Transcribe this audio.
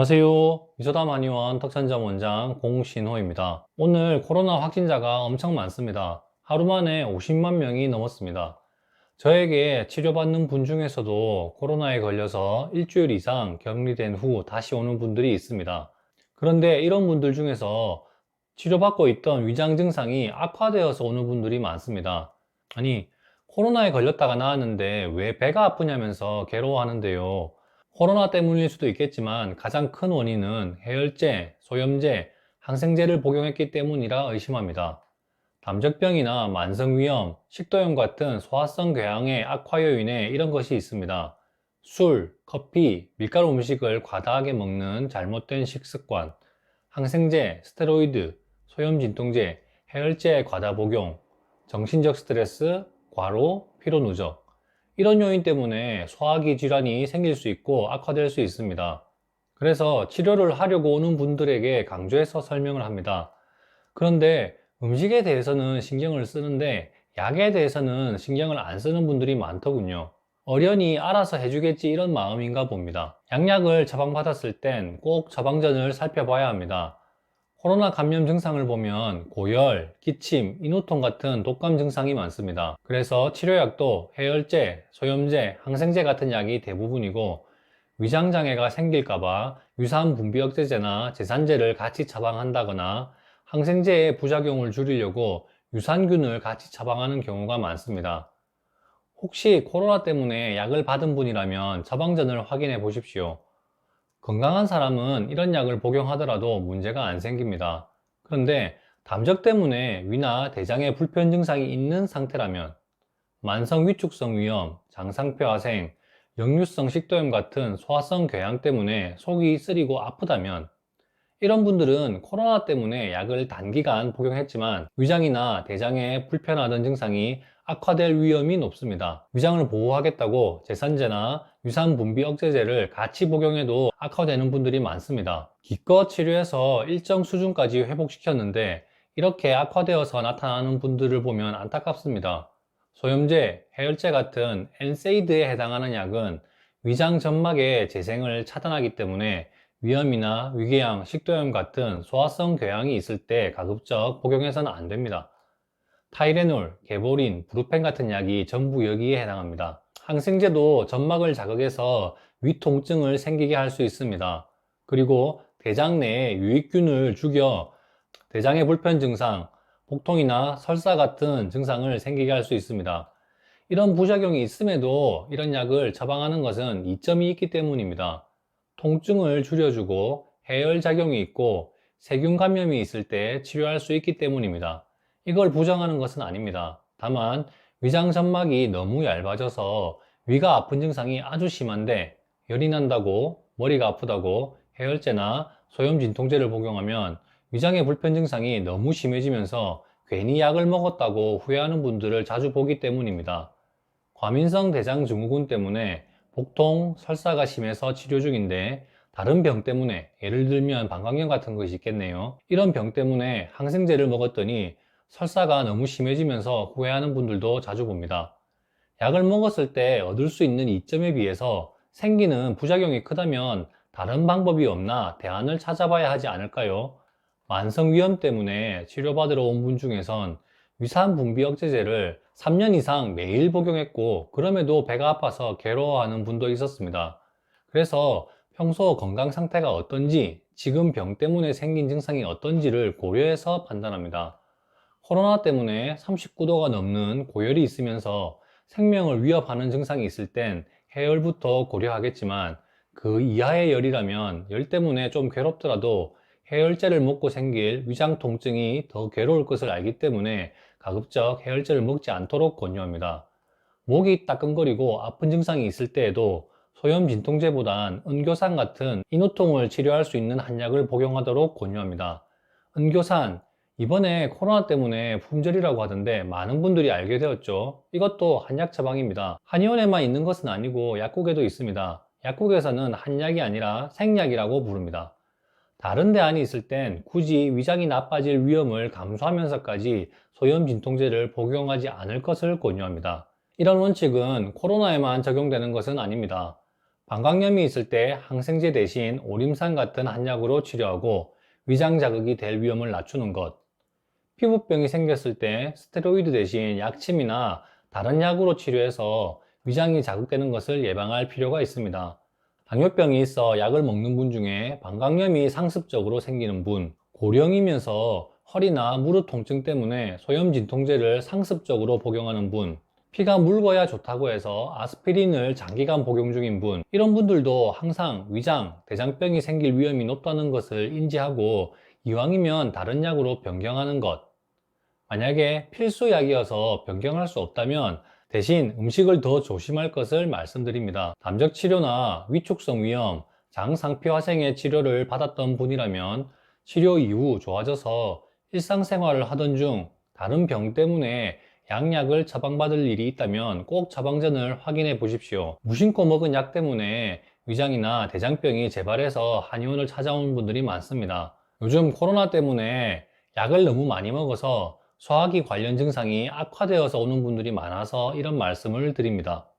안녕하세요. 미소담 한의원 턱천점 원장 공신호입니다. 오늘 코로나 확진자가 엄청 많습니다. 하루 만에 50만 명이 넘었습니다. 저에게 치료받는 분 중에서도 코로나에 걸려서 일주일 이상 격리된 후 다시 오는 분들이 있습니다. 그런데 이런 분들 중에서 치료받고 있던 위장 증상이 악화되어서 오는 분들이 많습니다. 아니, 코로나에 걸렸다가 나았는데 왜 배가 아프냐면서 괴로워하는데요. 코로나 때문일 수도 있겠지만 가장 큰 원인은 해열제, 소염제, 항생제를 복용했기 때문이라 의심합니다. 담적병이나 만성위염, 식도염 같은 소화성 궤양의 악화 요인에 이런 것이 있습니다. 술, 커피, 밀가루 음식을 과다하게 먹는 잘못된 식습관, 항생제, 스테로이드, 소염 진통제, 해열제 과다 복용, 정신적 스트레스, 과로, 피로 누적, 이런 요인 때문에 소화기 질환이 생길 수 있고 악화될 수 있습니다. 그래서 치료를 하려고 오는 분들에게 강조해서 설명을 합니다. 그런데 음식에 대해서는 신경을 쓰는데 약에 대해서는 신경을 안 쓰는 분들이 많더군요. 어련히 알아서 해주겠지 이런 마음인가 봅니다. 양약을 처방받았을 땐 꼭 처방전을 살펴봐야 합니다. 코로나 감염 증상을 보면 고열, 기침, 인후통 같은 독감 증상이 많습니다. 그래서 치료약도 해열제, 소염제, 항생제 같은 약이 대부분이고 위장장애가 생길까봐 유산 분비 억제제나 제산제를 같이 처방한다거나 항생제의 부작용을 줄이려고 유산균을 같이 처방하는 경우가 많습니다. 혹시 코로나 때문에 약을 받은 분이라면 처방전을 확인해 보십시오. 건강한 사람은 이런 약을 복용하더라도 문제가 안 생깁니다. 그런데 담적 때문에 위나 대장에 불편 증상이 있는 상태라면 만성 위축성 위염, 장상표 화생, 역류성 식도염 같은 소화성 궤양 때문에 속이 쓰리고 아프다면 이런 분들은 코로나 때문에 약을 단기간 복용했지만 위장이나 대장에 불편하던 증상이 악화될 위험이 높습니다. 위장을 보호하겠다고 제산제나 유산 분비 억제제를 같이 복용해도 악화되는 분들이 많습니다. 기껏 치료해서 일정 수준까지 회복시켰는데 이렇게 악화되어서 나타나는 분들을 보면 안타깝습니다. 소염제, 해열제 같은 엔세이드에 해당하는 약은 위장 점막의 재생을 차단하기 때문에 위염이나 위궤양, 식도염 같은 소화성 궤양이 있을 때 가급적 복용해서는 안 됩니다. 타이레놀, 게보린, 브루펜 같은 약이 전부 여기에 해당합니다. 항생제도 점막을 자극해서 위 통증을 생기게 할 수 있습니다. 그리고 대장 내에 유익균을 죽여 대장의 불편 증상, 복통이나 설사 같은 증상을 생기게 할 수 있습니다. 이런 부작용이 있음에도 이런 약을 처방하는 것은 이점이 있기 때문입니다. 통증을 줄여주고 해열작용이 있고 세균 감염이 있을 때 치료할 수 있기 때문입니다. 이걸 부정하는 것은 아닙니다. 다만 위장 점막이 너무 얇아져서 위가 아픈 증상이 아주 심한데 열이 난다고 머리가 아프다고 해열제나 소염 진통제를 복용하면 위장의 불편 증상이 너무 심해지면서 괜히 약을 먹었다고 후회하는 분들을 자주 보기 때문입니다. 과민성 대장 증후군 때문에 복통, 설사가 심해서 치료 중인데 다른 병 때문에 예를 들면 방광염 같은 것이 있겠네요. 이런 병 때문에 항생제를 먹었더니 설사가 너무 심해지면서 후회하는 분들도 자주 봅니다. 약을 먹었을 때 얻을 수 있는 이점에 비해서 생기는 부작용이 크다면 다른 방법이 없나 대안을 찾아봐야 하지 않을까요? 만성위염 때문에 치료받으러 온 분 중에선 위산 분비 억제제를 3년 이상 매일 복용했고 그럼에도 배가 아파서 괴로워하는 분도 있었습니다. 그래서 평소 건강 상태가 어떤지, 지금 병 때문에 생긴 증상이 어떤지를 고려해서 판단합니다. 코로나 때문에 39도가 넘는 고열이 있으면서 생명을 위협하는 증상이 있을 땐 해열부터 고려하겠지만 그 이하의 열이라면 열 때문에 좀 괴롭더라도 해열제를 먹고 생길 위장 통증이 더 괴로울 것을 알기 때문에 가급적 해열제를 먹지 않도록 권유합니다. 목이 따끔거리고 아픈 증상이 있을 때에도 소염 진통제보단 은교산 같은 인후통을 치료할 수 있는 한약을 복용하도록 권유합니다. 은교산, 이번에 코로나 때문에 품절이라고 하던데 많은 분들이 알게 되었죠. 이것도 한약 처방입니다. 한의원에만 있는 것은 아니고 약국에도 있습니다. 약국에서는 한약이 아니라 생약이라고 부릅니다. 다른 대안이 있을 땐 굳이 위장이 나빠질 위험을 감수하면서까지 소염 진통제를 복용하지 않을 것을 권유합니다. 이런 원칙은 코로나에만 적용되는 것은 아닙니다. 방광염이 있을 때 항생제 대신 오림산 같은 한약으로 치료하고 위장 자극이 될 위험을 낮추는 것. 피부병이 생겼을 때 스테로이드 대신 약침이나 다른 약으로 치료해서 위장이 자극되는 것을 예방할 필요가 있습니다. 당뇨병이 있어 약을 먹는 분 중에 방광염이 상습적으로 생기는 분, 고령이면서 허리나 무릎 통증 때문에 소염 진통제를 상습적으로 복용하는 분, 피가 묽어야 좋다고 해서 아스피린을 장기간 복용 중인 분, 이런 분들도 항상 위장, 대장병이 생길 위험이 높다는 것을 인지하고 이왕이면 다른 약으로 변경하는 것. 만약에 필수약이어서 변경할 수 없다면 대신 음식을 더 조심할 것을 말씀드립니다. 담적 치료나 위축성 위염, 장상피화생의 치료를 받았던 분이라면 치료 이후 좋아져서 일상생활을 하던 중 다른 병 때문에 양약을 처방받을 일이 있다면 꼭 처방전을 확인해 보십시오. 무심코 먹은 약 때문에 위장이나 대장병이 재발해서 한의원을 찾아오는 분들이 많습니다. 요즘 코로나 때문에 약을 너무 많이 먹어서 소화기 관련 증상이 악화되어서 오는 분들이 많아서 이런 말씀을 드립니다.